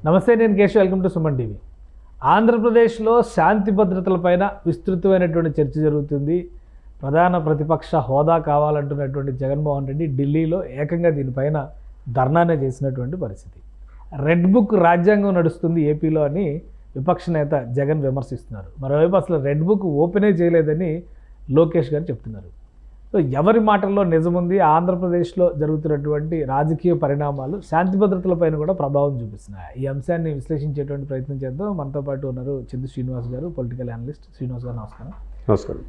నమస్తే, నేను Keshav. Welcome to Suman TV. ఆంధ్రప్రదేశ్లో శాంతి భద్రతలపైన విస్తృతమైనటువంటి చర్చ జరుగుతుంది. ప్రధాన ప్రతిపక్ష హోదా కావాలంటున్నటువంటి జగన్మోహన్ రెడ్డి ఢిల్లీలో ఏకంగా దీనిపైన ధర్నానే చేసినటువంటి పరిస్థితి. రెడ్ బుక్ రాజ్యాంగం నడుస్తుంది ఏపీలో అని విపక్ష నేత జగన్ విమర్శిస్తున్నారు. మరోవైపు అసలు రెడ్ బుక్ ఓపెనే చేయలేదని లోకేష్ గారు చెప్తున్నారు. సో ఎవరి మాటల్లో నిజముంది? ఆంధ్రప్రదేశ్లో జరుగుతున్నటువంటి రాజకీయ పరిణామాలు శాంతి భద్రతలపైన కూడా ప్రభావం చూపిస్తున్నాయి. ఈ అంశాన్ని విశ్లేషించేటువంటి ప్రయత్నం చేద్దాం. మనతో పాటు ఉన్నారు చందు శ్రీనివాస్ గారు, పొలిటికల్ అనలిస్ట్. శ్రీనివాస్ గారు నమస్కారం. నమస్కారం.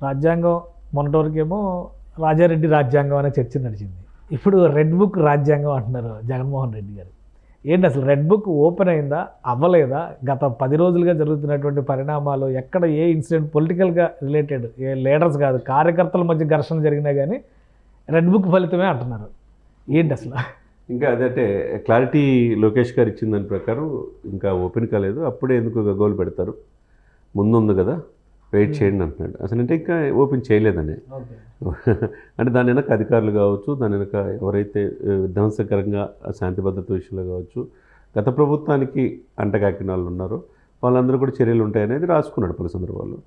రాజ్యాంగం మొన్నటి వరకేమో రాజారెడ్డి రాజ్యాంగం అనే చర్చ నడిచింది. ఇప్పుడు రెడ్ బుక్ రాజ్యాంగం అంటున్నారు జగన్మోహన్ రెడ్డి గారు. ఏంటి అసలు రెడ్ బుక్ ఓపెన్ అయిందా, అవ్వలేదా? గత 10 రోజులుగా జరుగుతున్నటువంటి పరిణామాలు ఎక్కడ ఏ ఇన్సిడెంట్ పొలిటికల్గా రిలేటెడ్, ఏ లీడర్స్ కాదు, కార్యకర్తల మధ్య ఘర్షణ జరిగినా కానీ రెడ్ బుక్ ఫలితమే అంటున్నారు. ఏంటి అసలు? ఇంకా అదంటే క్లారిటీ లోకేష్ గారు ఇచ్చిన దాని ప్రకారం ఇంకా ఓపెన్ కాలేదు. అప్పుడే ఎందుకు గగ్గోలు పెడతారు, ముందుంది కదా, వెయిట్ చేయండి అంటున్నాడు. అసలు అంటే ఇంకా ఓపెన్ చేయలేదని అంటే దాని వెనక అధికారులు కావచ్చు, దాని వెనక ఎవరైతే విధ్వంసకరంగా శాంతి భద్రత విషయంలో కావచ్చు గత ప్రభుత్వానికి అంటగాకిన వాళ్ళు ఉన్నారో వాళ్ళందరూ కూడా చర్యలు ఉంటాయనేది రాసుకున్నాడు పలు సందర్భాల్లో.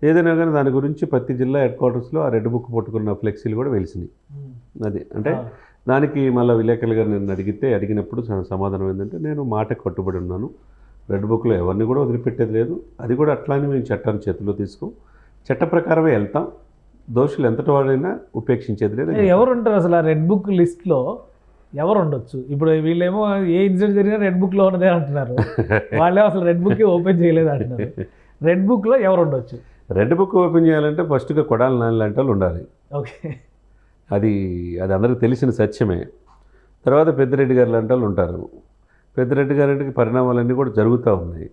ఏదైనా కానీ దాని గురించి ప్రతి జిల్లా హెడ్ క్వార్టర్స్లో ఆ రెడ్ బుక్ పట్టుకున్న ఫ్లెక్సీలు కూడా వెలిసినాయి. అది అంటే దానికి మళ్ళీ విలేకరులు గారు నేను అడిగినప్పుడు సమాధానం ఏంటంటే, నేను మాట కట్టుబడి ఉన్నాను, రెడ్ బుక్లో ఎవరిని కూడా వదిలిపెట్టేది లేదు, అది కూడా అట్లానే మేము చట్టాన్ని చేతిలో తీసుకోం, చట్ట ప్రకారమే వెళ్తాం, దోషులు ఎంతటి వాడైనా ఉపేక్షించేది లేదు. ఎవరు ఉంటారు అసలు ఆ రెడ్ బుక్ లిస్ట్లో? ఎవరు ఉండొచ్చు? ఇప్పుడు వీళ్ళేమో ఏ ఇన్సిడెంట్ జరిగినా రెడ్ బుక్లో ఉన్నదే అంటున్నారు, వాళ్ళే అసలు రెడ్ బుక్ ఓపెన్ చేయలేదు అంటున్నారు. రెడ్ బుక్లో ఎవరు ఉండొచ్చు? రెడ్ బుక్ ఓపెన్ చేయాలంటే ఫస్ట్గా కొడాలి నాని లాంటి వాళ్ళు ఉండాలి. ఓకే, అది అందరికీ తెలిసిన సత్యమే. తర్వాత పెద్దిరెడ్డి గారు లాంటి వాళ్ళు ఉంటారు. పెద్దిరెడ్డి గారికి పరిణామాలన్నీ కూడా జరుగుతూ ఉన్నాయి.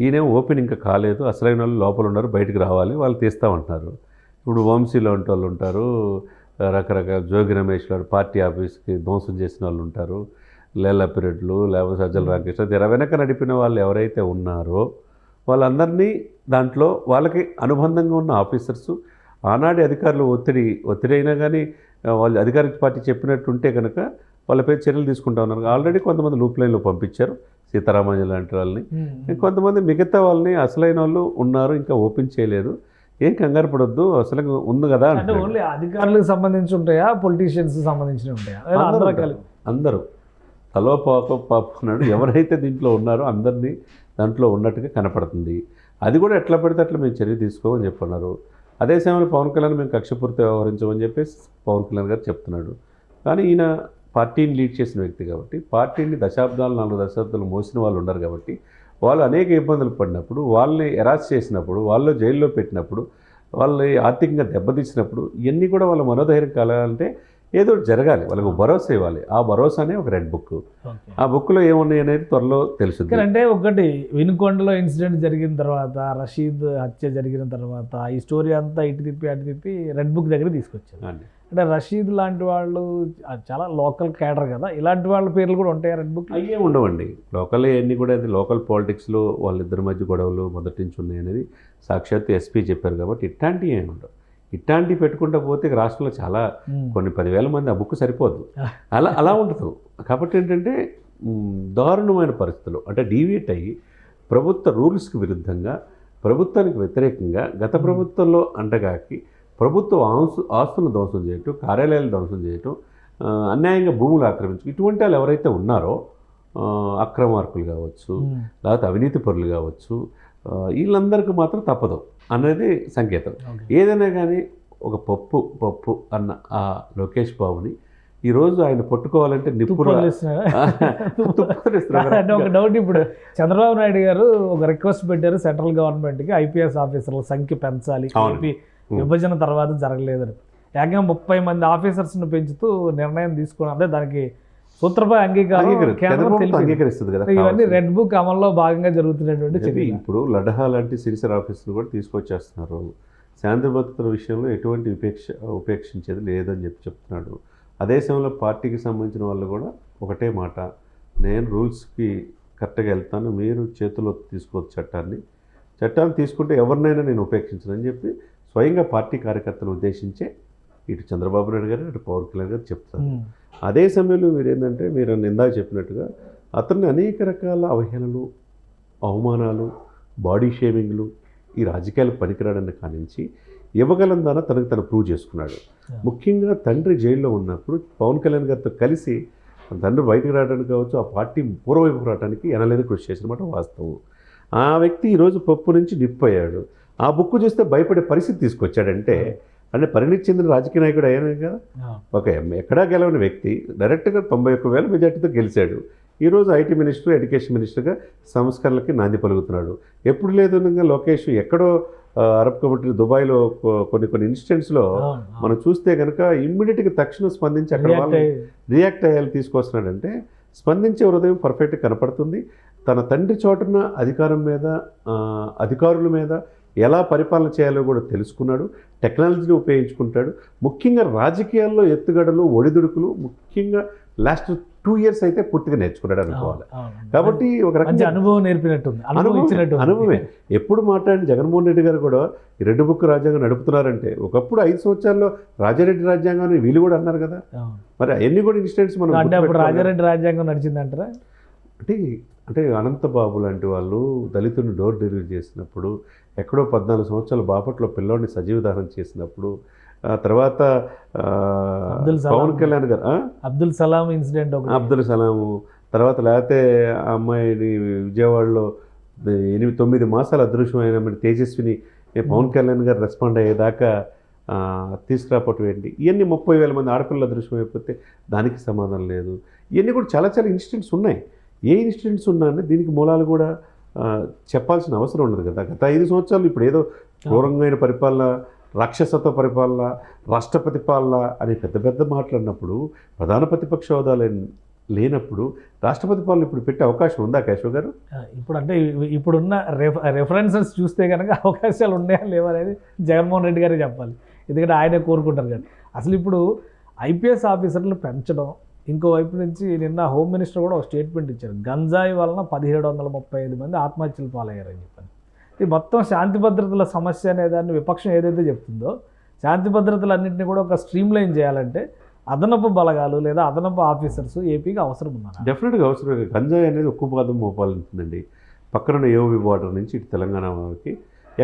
ఈయనేమో ఓపెన్ ఇంకా కాలేదు, అసలైన వాళ్ళు లోపల ఉన్నారు, బయటికి రావాలి, వాళ్ళు తీస్తామంటున్నారు. ఇప్పుడు వంశీ లాంటి వాళ్ళు ఉంటారు, రకరకాల జోగి రమేష్ లాంటి పార్టీ ఆఫీస్కి ధ్వంసం చేసిన వాళ్ళు ఉంటారు, లేలప్పిరెడ్లు, లేకపోతే సజ్జల రామకృష్ణ, తెర వెనక నడిపిన వాళ్ళు ఎవరైతే ఉన్నారో వాళ్ళందరినీ దాంట్లో వాళ్ళకి అనుబంధంగా ఉన్న ఆఫీసర్సు, ఆనాటి అధికారులు ఒత్తిడి అయినా కానీ వాళ్ళు అధికారిక పార్టీ చెప్పినట్టుంటే కనుక వాళ్ళపై చర్యలు తీసుకుంటా ఉన్నారు. ఆల్రెడీ కొంతమంది లూప్ లైన్లో పంపించారు, సీతారామాంజలి లాంటి వాళ్ళని. కొంతమంది మిగతా వాళ్ళని అసలైన వాళ్ళు ఉన్నారు, ఇంకా ఓపెన్ చేయలేదు, ఏం కంగారు పడొద్దు, అసలు ఉంది కదా. అంటే ఓన్లీ అధికారులకు సంబంధించి ఉంటాయా, పొలిటీషియన్స్ సంబంధించి ఉంటాయా? అందరూ తలో పాపన్నాడు ఎవరైతే దీంట్లో ఉన్నారో అందరినీ దాంట్లో ఉన్నట్టుగా కనపడుతుంది. అది కూడా ఎట్లా పడితే అట్లా మేము చర్య తీసుకోమని చెప్పన్నారు. అదే సమయంలో పవన్ కళ్యాణ్ మేము కక్షపూర్తి వ్యవహరించమని చెప్పేసి పవన్ కళ్యాణ్ గారు చెప్తున్నాడు. కానీ ఈయన పార్టీని లీడ్ చేసిన వ్యక్తి కాబట్టి, పార్టీని 4 దశాబ్దాలు మోసిన వాళ్ళు ఉన్నారు కాబట్టి, వాళ్ళు అనేక ఇబ్బందులు పడినప్పుడు, వాళ్ళని ఎరాస్ చేసినప్పుడు, వాళ్ళు జైల్లో పెట్టినప్పుడు, వాళ్ళని ఆర్థికంగా దెబ్బతీసినప్పుడు ఇవన్నీ కూడా వాళ్ళ మనోధైర్యం కలగాలంటే ఏదో జరగాలి, వాళ్ళకు భరోసా ఇవ్వాలి. ఆ భరోసానే ఒక రెడ్ బుక్. ఆ బుక్లో ఏమున్నాయి అనేది త్వరలో తెలుస్తుంది. అంటే ఒకటి, వినుకొండలో ఇన్సిడెంట్ జరిగిన తర్వాత, రషీద్ హత్య జరిగిన తర్వాత ఈ స్టోరీ అంతా ఇటు తిప్పి రెడ్ బుక్ దగ్గర తీసుకొచ్చారు. అంటే రషీద్ లాంటి వాళ్ళు చాలా లోకల్ క్యాడర్ కదా, ఇలాంటి వాళ్ళ పేర్లు కూడా ఉంటాయి రెడ్ బుక్? అయ్యే ఉండవండి. లోకల్ అన్నీ కూడా అది లోకల్ పాలిటిక్స్లో వాళ్ళిద్దరి మధ్య గొడవలు మొదటి నుంచి ఉన్నాయి అనేది సాక్షాత్తు ఎస్పీ చెప్పారు కాబట్టి ఇట్లాంటివి ఏమి ఉండవు. ఇట్లాంటివి పెట్టుకుంటా పోతే రాష్ట్రంలో చాలా కొన్ని 10,000 మంది ఆ బుక్ సరిపోదు, అలా ఉండదు. కాబట్టి ఏంటంటే దారుణమైన పరిస్థితులు అంటే డీవియేట్ అయ్యి ప్రభుత్వ రూల్స్కి విరుద్ధంగా, ప్రభుత్వానికి వ్యతిరేకంగా గత ప్రభుత్వంలో అంటగాకి ప్రభుత్వ ఆస్తులను ధ్వంసం చేయటం, కార్యాలయాలు ధ్వంసం చేయటం, అన్యాయంగా భూములు ఆక్రమించు, ఇటువంటి వాళ్ళు ఎవరైతే ఉన్నారో అక్రమార్కులు కావచ్చు, లేకపోతే అవినీతి పరులు కావచ్చు, వీళ్ళందరికీ మాత్రం తప్పదు అనేది సంకేతం. ఏదైనా కానీ ఒక పప్పు అన్న ఆ లోకేష్ బాబుని ఈరోజు ఆయన పట్టుకోవాలంటే నిప్పులు. అంటే ఒక డౌట్, ఇప్పుడు చంద్రబాబు నాయుడు గారు ఒక రిక్వెస్ట్ పెట్టారు సెంట్రల్ గవర్నమెంట్కి, ఐపీఎస్ ఆఫీసర్ల సంఖ్య పెంచాలి, విభజన తర్వాత జరగలేదని. ఏకంగా 30 మంది ఆఫీసర్స్ను పెంచుతూ నిర్ణయం తీసుకుని, అంటే దానికి సూత్రప్రాయ అంగీకరిస్తుంది కదా. ఇవన్నీ రెడ్ బుక్ అమల్లో భాగంగా జరుగుతున్నటువంటి చర్య. ఇప్పుడు లడహా లాంటి సిరిసర్ ఆఫీసులు కూడా తీసుకొచ్చేస్తున్నారు. శాంతి భద్రతల విషయంలో ఎటువంటి ఉపేక్షించేది లేదని చెప్తున్నాడు. అదే సమయంలో పార్టీకి సంబంధించిన వాళ్ళు కూడా ఒకటే మాట, నేను రూల్స్కి కరెక్ట్గా వెళ్తాను, మీరు చేతిలో తీసుకోవచ్చు చట్టాన్ని తీసుకుంటే ఎవరినైనా నేను ఉపేక్షించనని చెప్పి స్వయంగా పార్టీ కార్యకర్తలను ఉద్దేశించే ఇటు చంద్రబాబు నాయుడు గారు, ఇటు పవన్ కళ్యాణ్ గారు చెప్తారు. అదే సమయంలో మీరు ఏంటంటే, మీరు ఇందాక చెప్పినట్టుగా అతన్ని అనేక రకాల అవహేళనలు, అవమానాలు, బాడీ షేమింగ్లు, ఈ రాజకీయాలకు పనికిరాడని కానించి ఇవ్వగలందాన తనకు తను ప్రూవ్ చేసుకున్నాడు. ముఖ్యంగా తండ్రి జైల్లో ఉన్నప్పుడు పవన్ కళ్యాణ్ గారితో కలిసి తండ్రి బయటకు రావడానికి కావచ్చు, ఆ పార్టీ పూర్వవైపు రావడానికి ఎనలేని కృషి చేసినమాట వాస్తవం. ఆ వ్యక్తి ఈరోజు పప్పు నుంచి నిప్పయ్యాడు. ఆ బుక్ చూస్తే భయపడే పరిస్థితి తీసుకొచ్చాడంటే అంటే పరిణితి చెందిన రాజకీయ నాయకుడు అయ్యాను కదా. ఒక ఎక్కడా గెలవని వ్యక్తి డైరెక్ట్గా 91,000 మెజార్టీతో గెలిచాడు. ఈరోజు ఐటీ మినిస్టర్, ఎడ్యుకేషన్ మినిస్టర్గా సంస్కరణలకి నాంది పలుకుతున్నాడు. ఎప్పుడు లేదు లోకేష్ ఎక్కడో అరబ్ కమిటీ దుబాయ్లో కొన్ని ఇన్సిడెంట్స్లో మనం చూస్తే కనుక ఇమ్మీడియట్గా తక్షణం స్పందించి అక్కడ వాళ్ళు రియాక్ట్ అయ్యేలా తీసుకొస్తున్నాడంటే స్పందించే హృదయం పర్ఫెక్ట్గా కనపడుతుంది. తన తండ్రి చోటున అధికారం మీద, అధికారుల మీద ఎలా పరిపాలన చేయాలో కూడా తెలుసుకున్నాడు. టెక్నాలజీని ఉపయోగించుకుంటాడు. ముఖ్యంగా రాజకీయాల్లో ఎత్తుగడలు, ఒడిదుడుకులు ముఖ్యంగా లాస్ట్ 2 years అయితే పూర్తిగా నేర్చుకున్నాడు అనుకోవాలి. కాబట్టి ఒక రకంగా అనుభవం నేర్పినట్టుంది, అనుభవమే. ఎప్పుడు మాట్లాడిన జగన్మోహన్ రెడ్డి గారు కూడా ఈ రెడ్ బుక్ రాజ్యాంగం నడుపుతున్నారంటే ఒకప్పుడు 5 సంవత్సరాల్లో రాజారెడ్డి రాజ్యాంగాన్ని వీళ్ళు కూడా అన్నారు కదా. మరి అవన్నీ కూడా ఇన్సిడెంట్స్ మనం అంటే అప్పుడు రాజారెడ్డి రాజ్యాంగం నడిచిందంటారా? అంటే అనంతబాబు లాంటి వాళ్ళు దళితుని డోర్ డెలివరీ చేసినప్పుడు, ఎక్కడో 14 సంవత్సరాల బాపట్లో పిల్లోడిని సజీవదానం చేసినప్పుడు, తర్వాత పవన్ కళ్యాణ్ గారు అబ్దుల్ సలాం ఇన్సిడెంట్, అబ్దుల్ సలాము, తర్వాత లేకపోతే ఆ అమ్మాయిని విజయవాడలో 8-9 మాసాలు అదృశ్యమైన తేజస్విని పవన్ కళ్యాణ్ గారు రెస్పాండ్ అయ్యేదాకా తీసుకురాపోవటం ఏంటి? ఇవన్నీ 30,000 మంది ఆడపిల్లలు అదృశ్యం అయిపోతే దానికి సమాధానం లేదు. ఇవన్నీ కూడా చాలా చాలా ఇన్సిడెంట్స్ ఉన్నాయి. ఏ ఇన్సిడెంట్స్ ఉన్నా అంటే దీనికి మూలాలు కూడా చెప్పాల్సిన అవసరం ఉండదు కదా. గత 5 సంవత్సరాలు ఇప్పుడు ఏదో క్రూరంగా పరిపాలన, రాక్షసత్వ పరిపాలన, రాష్ట్రపతి పాలన అని పెద్ద పెద్ద మాట్లాడినప్పుడు ప్రధాన ప్రతిపక్ష హోదా లేనప్పుడు రాష్ట్రపతి పాలన ఇప్పుడు పెట్టే అవకాశం ఉందా కేశవ్ గారు? ఇప్పుడు అంటే ఇప్పుడున్న రెఫరెన్సెస్ చూస్తే కనుక అవకాశాలు ఉన్నాయా లేవా అనేది జగన్మోహన్ రెడ్డి గారే చెప్పాలి. ఎందుకంటే ఆయనే కోరుకుంటారు కానీ అసలు ఇప్పుడు ఐపీఎస్ ఆఫీసర్లు పెంచడం, ఇంకోవైపు నుంచి నిన్న హోమ్ మినిస్టర్ కూడా ఒక స్టేట్మెంట్ ఇచ్చారు. గంజాయి వలన 1735 మంది ఆత్మహత్యలు పాలయ్యారని చెప్పారు. ఇది మొత్తం శాంతి భద్రతల సమస్య అనే దాన్ని విపక్షం ఏదైతే చెప్తుందో, శాంతి భద్రతలన్నింటినీ కూడా ఒక స్ట్రీమ్ లైన్ చేయాలంటే అదనపు బలగాలు లేదా అదనపు ఆఫీసర్స్ ఏపీకి అవసరం ఉన్నారు. డెఫినెట్గా అవసరం. గంజాయి అనేది ఉక్కుపాదం మోపాలంటుందండి. పక్కన ఏఓబి బార్డర్ నుంచి ఇటు తెలంగాణ వరకు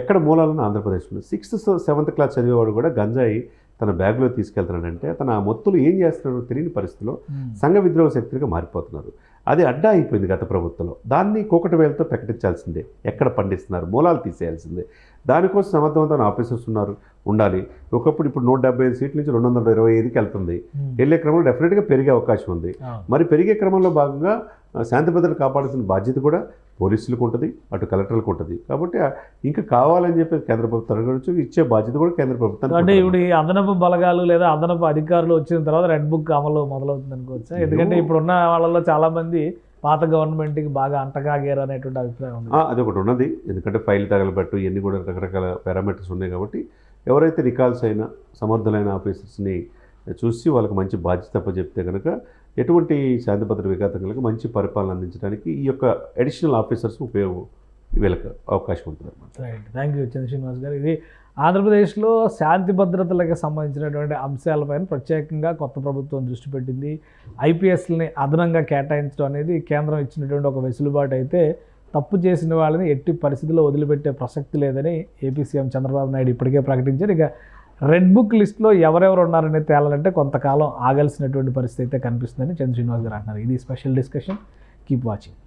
ఎక్కడ మూలాలను ఆంధ్రప్రదేశ్లో 6th, 7th క్లాస్ చదివేవాడు కూడా గంజాయి తన బ్యాగ్లో తీసుకెళ్తున్నాడంటే తన ఆ మొత్తులు ఏం చేస్తున్నాడో తెలియని పరిస్థితిలో సంఘ విద్రోహ శక్తులుగా మారిపోతున్నారు. అది అడ్డా అయిపోయింది గత ప్రభుత్వంలో. దాన్ని కూకటి వేలతో ప్రకటించాల్సిందే. ఎక్కడ పండిస్తున్నారు మూలాలు తీసేయాల్సిందే. దానికోసం సమర్థవంతమైన ఆఫీసర్స్ ఉండాలి. ఒకప్పుడు ఇప్పుడు 175 సీట్ల నుంచి 225కి వెళ్తుంది. వెళ్ళే క్రమంలో డెఫినెట్గా పెరిగే అవకాశం ఉంది. మరి పెరిగే క్రమంలో భాగంగా శాంతి భద్రత కాపాడాల్సిన బాధ్యత కూడా పోలీసులకు ఉంటుంది, అటు కలెక్టర్లకు ఉంటుంది. కాబట్టి ఇంకా కావాలని చెప్పి కేంద్ర ప్రభుత్వం తరగచ్చు, ఇచ్చే బాధ్యత కూడా కేంద్ర ప్రభుత్వం. అంటే ఇప్పుడు ఈ అదనపు బలగాలు లేదా అదనపు అధికారులు వచ్చిన తర్వాత రెడ్ బుక్ అమలు మొదలవుతుంది అనుకోవచ్చా? ఎందుకంటే ఇప్పుడున్న వాళ్ళలో చాలామంది పాత గవర్నమెంట్కి బాగా అంటకాగారు అనేటువంటి అభిప్రాయం ఉంది. అది ఒకటి ఉన్నది. ఎందుకంటే ఫైల్ తగలబెట్టు ఇవన్నీ కూడా రకరకాల పారామీటర్స్ ఉన్నాయి. కాబట్టి ఎవరైతే రికాల్స్ అయిన సమర్థులైన ఆఫీసర్స్ని చూసి వాళ్ళకి మంచి బాధ్యత చెప్తే కనుక ఎటువంటి శాంతి భద్రత విఘాతకులకు మంచి పరిపాలన అందించడానికి ఈ యొక్క అడిషనల్ ఆఫీసర్స్ ఉపయోగం వీళ్ళకి అవకాశం ఉంటుంది. రైట్, థ్యాంక్ యూ చంద్ర శ్రీనివాస్ గారు. ఇది ఆంధ్రప్రదేశ్లో శాంతి భద్రతలకు సంబంధించినటువంటి అంశాలపైన ప్రత్యేకంగా కొత్త ప్రభుత్వం దృష్టి పెట్టింది. ఐపీఎస్ని అదనంగా కేటాయించడం అనేది కేంద్రం ఇచ్చినటువంటి ఒక వెసులుబాటు అయితే తప్పు చేసిన వాళ్ళని ఎట్టి పరిస్థితుల్లో వదిలిపెట్టే ప్రసక్తి లేదని ఏపీ సీఎం చంద్రబాబు నాయుడు ఇప్పటికే ప్రకటించారు. ఇక రెడ్ బుక్ లిస్ట్లో ఎవరెవరు ఉన్నారనేది తేలాలంటే కొంతకాలం ఆగాల్సినటువంటి పరిస్థితి అయితే కనిపిస్తుందని చంద్ర శ్రీనివాస్ గారు అంటున్నారు. ఇది స్పెషల్ డిస్కషన్. Keep watching.